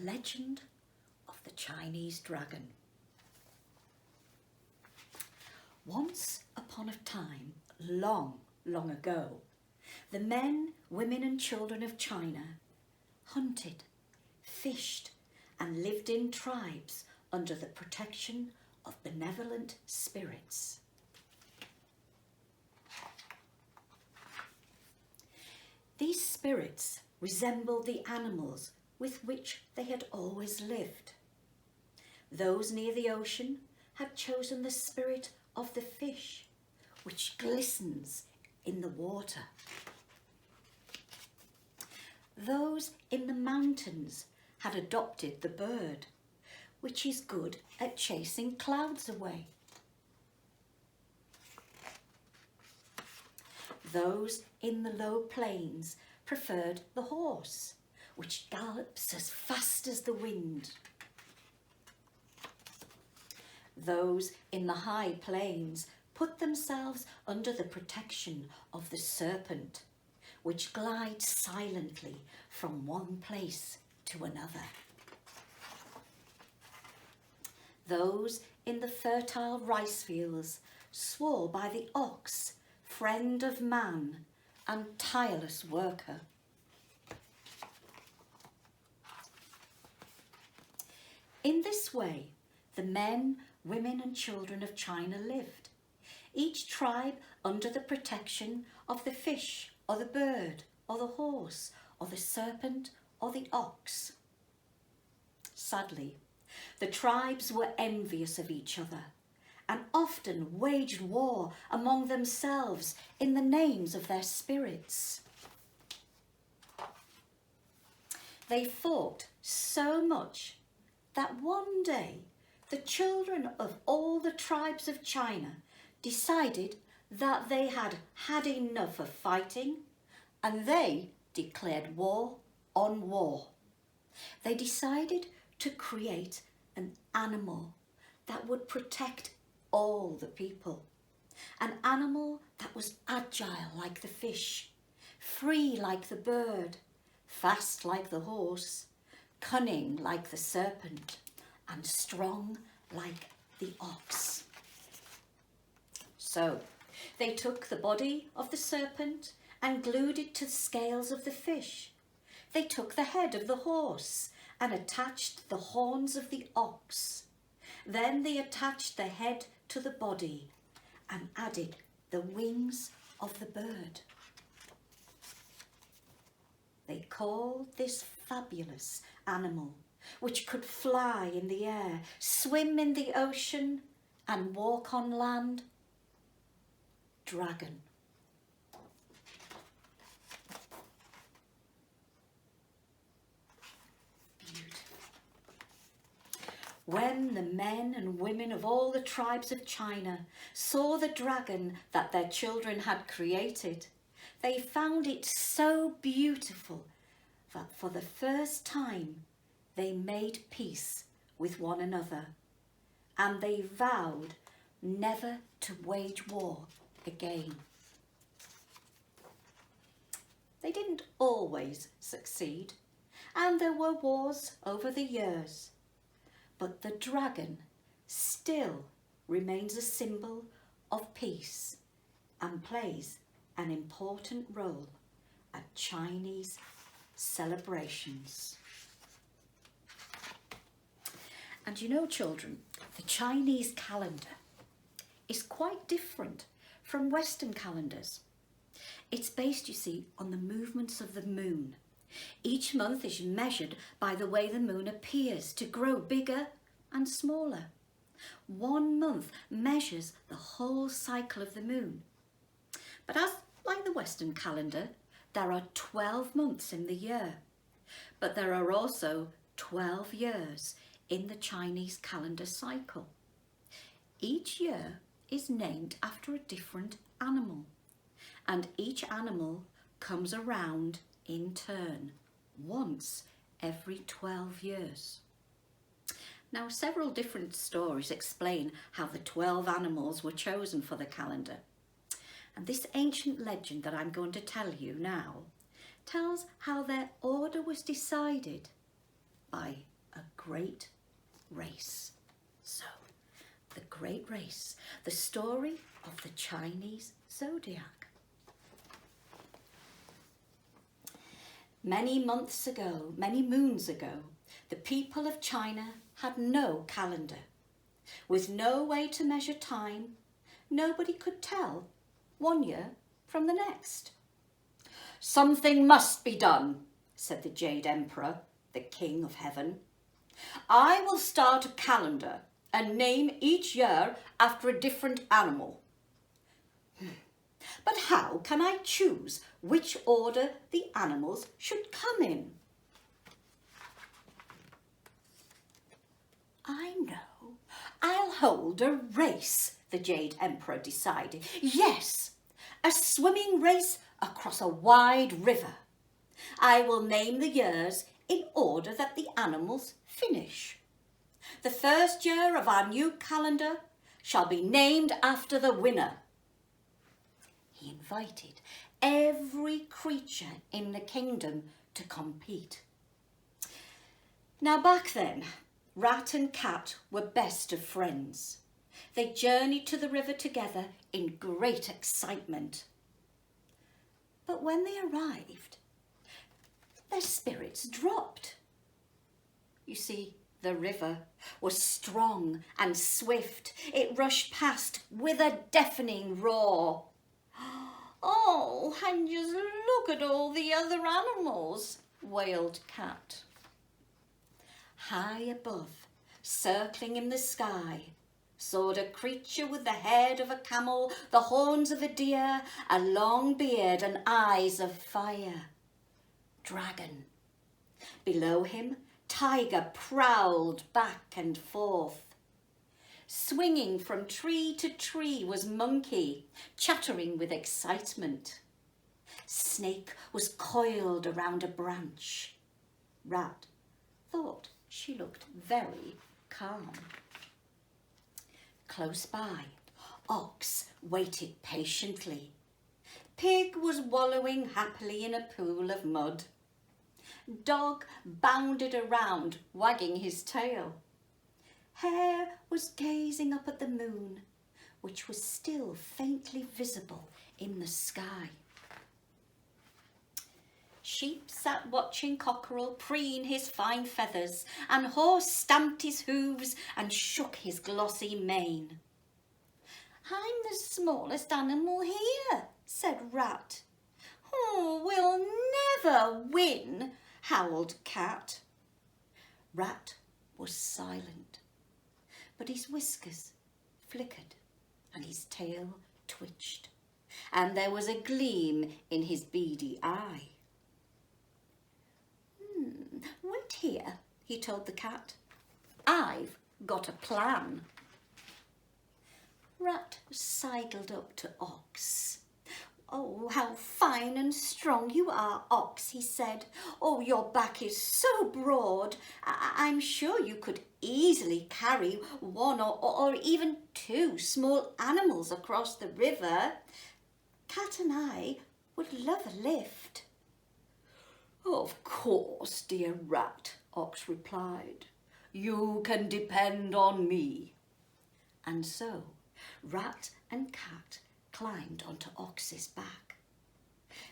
legend of the Chinese dragon. Once upon a time, long, long ago, the men, women and children of China hunted, fished and lived in tribes under the protection of benevolent spirits. These spirits resembled the animals with which they had always lived. Those near the ocean had chosen the spirit of the fish, which glistens in the water. Those in the mountains had adopted the bird, which is good at chasing clouds away. Those in the low plains preferred the horse, which gallops as fast as the wind. Those in the high plains put themselves under the protection of the serpent, which glides silently from one place to another. Those in the fertile rice fields swore by the ox, friend of man and tireless worker. In this way, the men, women and children of China lived, each tribe under the protection of the fish or the bird or the horse or the serpent or the ox. Sadly, the tribes were envious of each other and often waged war among themselves in the names of their spirits. They fought so much that one day the children of all the tribes of China decided that they had had enough of fighting and they declared war on war. They decided to create an animal that would protect all the people. An animal that was agile like the fish, free like the bird, fast like the horse, cunning like the serpent, and strong like the ox. So they took the body of the serpent and glued it to the scales of the fish. They took the head of the horse and attached the horns of the ox. Then they attached the head to the body and added the wings of the bird. They called this fabulous animal, which could fly in the air, swim in the ocean and walk on land, dragon. When the men and women of all the tribes of China saw the dragon that their children had created, they found it so beautiful that for the first time they made peace with one another, and they vowed never to wage war again. They didn't always succeed, and there were wars over the years. But the dragon still remains a symbol of peace and plays an important role at Chinese celebrations. And you know, children, the Chinese calendar is quite different from Western calendars. It's based, you see, on the movements of the moon. Each month is measured by the way the moon appears to grow bigger and smaller. 1 month measures the whole cycle of the moon. But as like the Western calendar, there are 12 months in the year. But there are also 12 years in the Chinese calendar cycle. Each year is named after a different animal, and each animal comes around in turn once every 12 years. Now, several different stories explain how the 12 animals were chosen for the calendar. And this ancient legend that I'm going to tell you now tells how their order was decided by a great race. So, the great race, the story of the Chinese zodiac. Many months ago, many moons ago, the people of China had no calendar. With no way to measure time, nobody could tell one year from the next. "Something must be done," said the Jade Emperor, the King of Heaven. "I will start a calendar and name each year after a different animal. But how can I choose which order the animals should come in?" "I know. I'll hold a race," the Jade Emperor decided. "Yes, a swimming race across a wide river. I will name the years in order that the animals finish. The first year of our new calendar shall be named after the winner." He invited every creature in the kingdom to compete. Now back then, Rat and Cat were best of friends. They journeyed to the river together in great excitement. But when they arrived, their spirits dropped. You see, the river was strong and swift. It rushed past with a deafening roar. "Oh, and just look at all the other animals," wailed Cat. High above, circling in the sky, soared a creature with the head of a camel, the horns of a deer, a long beard and eyes of fire. Dragon. Below him, tiger prowled back and forth. Swinging from tree to tree was Monkey, chattering with excitement. Snake was coiled around a branch. Rat thought she looked very calm. Close by, Ox waited patiently. Pig was wallowing happily in a pool of mud. Dog bounded around, wagging his tail. Hare was gazing up at the moon, which was still faintly visible in the sky. Sheep sat watching Cockerel preen his fine feathers, and Horse stamped his hooves and shook his glossy mane. "I'm the smallest animal here," said Rat. "Oh, we'll never win," howled Cat. Rat was silent, but his whiskers flickered and his tail twitched, and there was a gleam in his beady eye. "Wait here," he told the Cat. "I've got a plan." Rat sidled up to Ox. "Oh, how fine and strong you are, Ox," he said. "Oh, your back is so broad. I'm sure you could easily carry one or even two small animals across the river. Cat and I would love a lift." "Of course, dear Rat," Ox replied. "You can depend on me." And so Rat and Cat climbed onto Ox's back.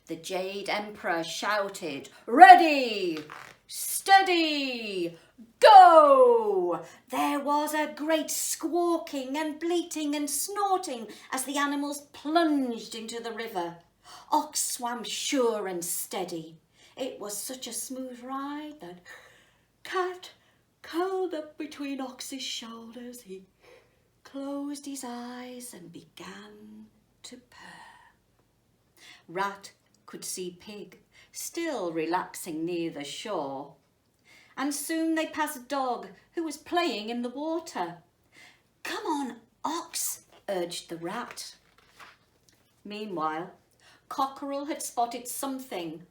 The Jade Emperor shouted, "Ready, steady, go!" There was a great squawking and bleating and snorting as the animals plunged into the river. Ox swam sure and steady. It was such a smooth ride that Cat curled up between Ox's shoulders. He closed his eyes and began to purr. Rat could see Pig still relaxing near the shore. And soon they passed Dog, who was playing in the water. "Come on, Ox," urged the Rat. Meanwhile, Cockerel had spotted something.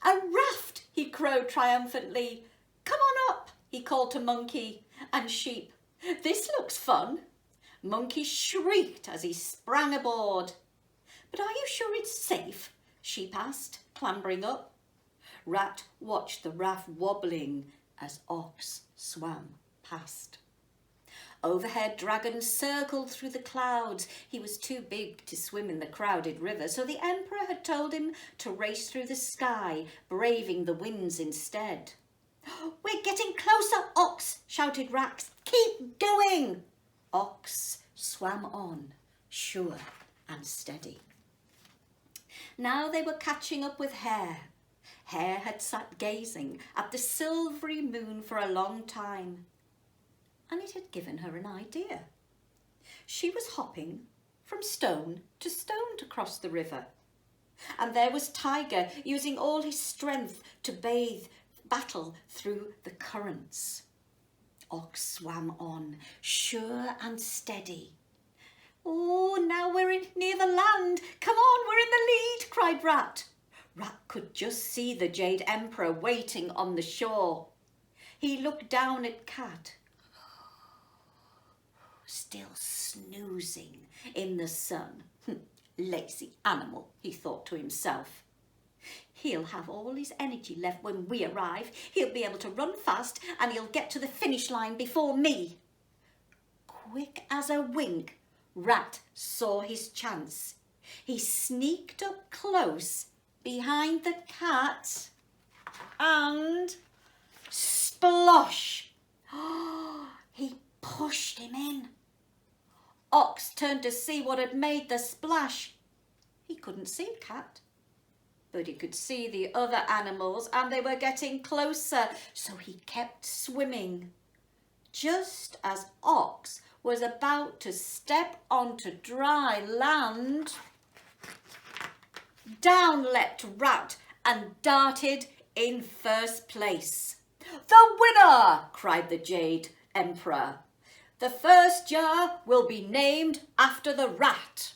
"A raft!" he crowed triumphantly. "Come on up," he called to Monkey and Sheep. "This looks fun." Monkey shrieked as he sprang aboard. "But are you sure it's safe?" Sheep asked, clambering up. Rat watched the raft wobbling as Ox swam past. Overhead, Dragon circled through the clouds. He was too big to swim in the crowded river, so the Emperor had told him to race through the sky, braving the winds instead. "We're getting closer, Ox," shouted Rax. "Keep going." Ox swam on, sure and steady. Now they were catching up with Hare. Hare had sat gazing at the silvery moon for a long time, and it had given her an idea. She was hopping from stone to stone to cross the river. And there was Tiger using all his strength to battle through the currents. Ox swam on, sure and steady. "Oh, now we're near the land. Come on, we're in the lead," cried Rat. Rat could just see the Jade Emperor waiting on the shore. He looked down at Cat, still snoozing in the sun. "Lazy animal," he thought to himself. "He'll have all his energy left when we arrive. He'll be able to run fast and he'll get to the finish line before me." Quick as a wink, Rat saw his chance. He sneaked up close behind the cat and splosh! He pushed him in. Ox turned to see what had made the splash. He couldn't see Cat, but he could see the other animals and they were getting closer, so he kept swimming. Just as Ox was about to step onto dry land, down leapt Rat and darted in first place. "The winner!" cried the Jade Emperor. "The first jar will be named after the rat."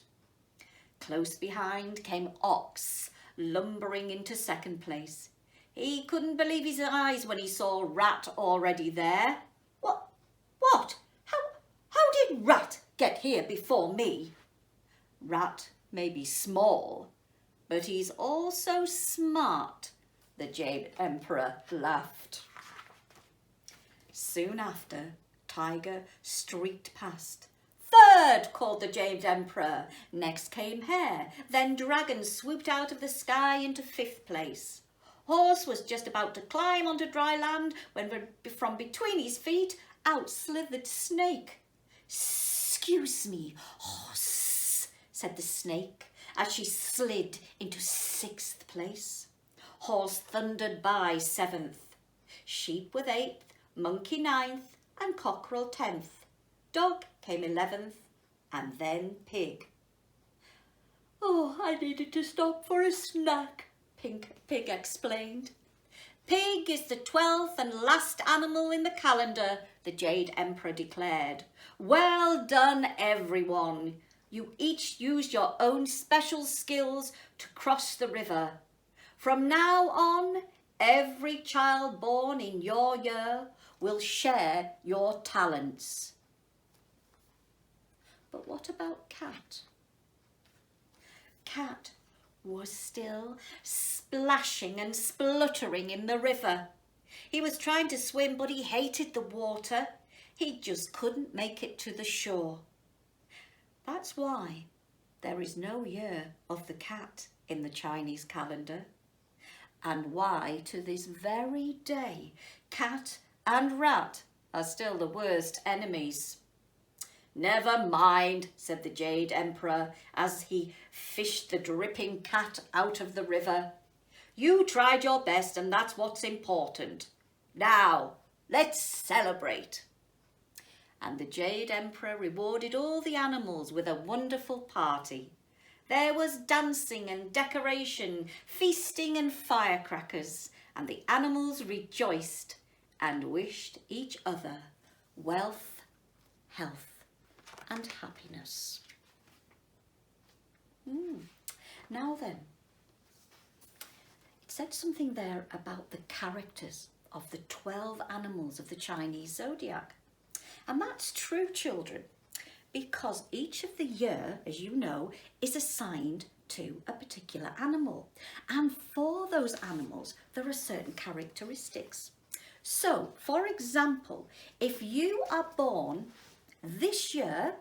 Close behind came Ox, lumbering into second place. He couldn't believe his eyes when he saw Rat already there. What? How did Rat get here before me?" "Rat may be small, but he's also smart," the Jade Emperor laughed. Soon after, Tiger streaked past. "Third!" called the Jade Emperor. Next came Hare. Then Dragon swooped out of the sky into fifth place. Horse was just about to climb onto dry land when from between his feet out slithered Snake. "Excuse me, Horse," said the Snake as she slid into sixth place. Horse thundered by seventh. Sheep with eighth, Monkey ninth, and Cockerel 10th. Dog came 11th, and then Pig. "Oh, I needed to stop for a snack," Pig explained. "Pig is the 12th and last animal in the calendar," the Jade Emperor declared. "Well done, everyone. You each used your own special skills to cross the river. From now on, every child born in your year will share your talents." But what about Cat? Cat was still splashing and spluttering in the river. He was trying to swim, but he hated the water. He just couldn't make it to the shore. That's why there is no year of the cat in the Chinese calendar, and why to this very day Cat and Rat are still the worst enemies. "Never mind," said the Jade Emperor as he fished the dripping cat out of the river. "You tried your best and that's what's important. Now, let's celebrate." And the Jade Emperor rewarded all the animals with a wonderful party. There was dancing and decoration, feasting and firecrackers, and the animals rejoiced and wished each other wealth, health, and happiness. Now then, it said something there about the characters of the 12 animals of the Chinese zodiac. And that's true, children, because each of the year, as you know, is assigned to a particular animal. And for those animals, there are certain characteristics. So, for example, if you are born this year,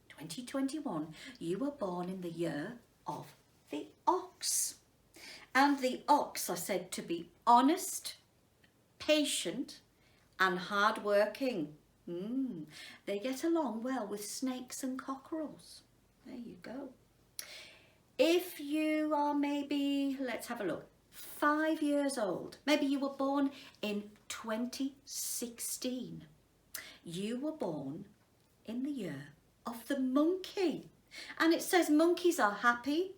2021, you were born in the year of the ox. And the ox are said to be honest, patient, and hard-working. They get along well with snakes and cockerels. There you go. If you are maybe, let's have a look, 5 years old, maybe you were born in 2016. You were born in the year of the monkey. And it says monkeys are happy,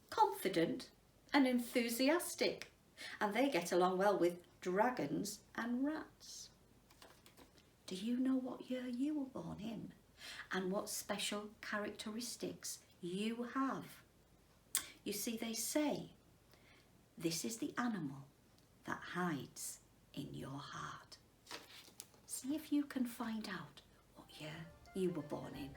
confident, and enthusiastic. And they get along well with dragons and rats. Do you know what year you were born in and what special characteristics you have? You see, they say, this is the animal that hides in your heart. See if you can find out what year you were born in.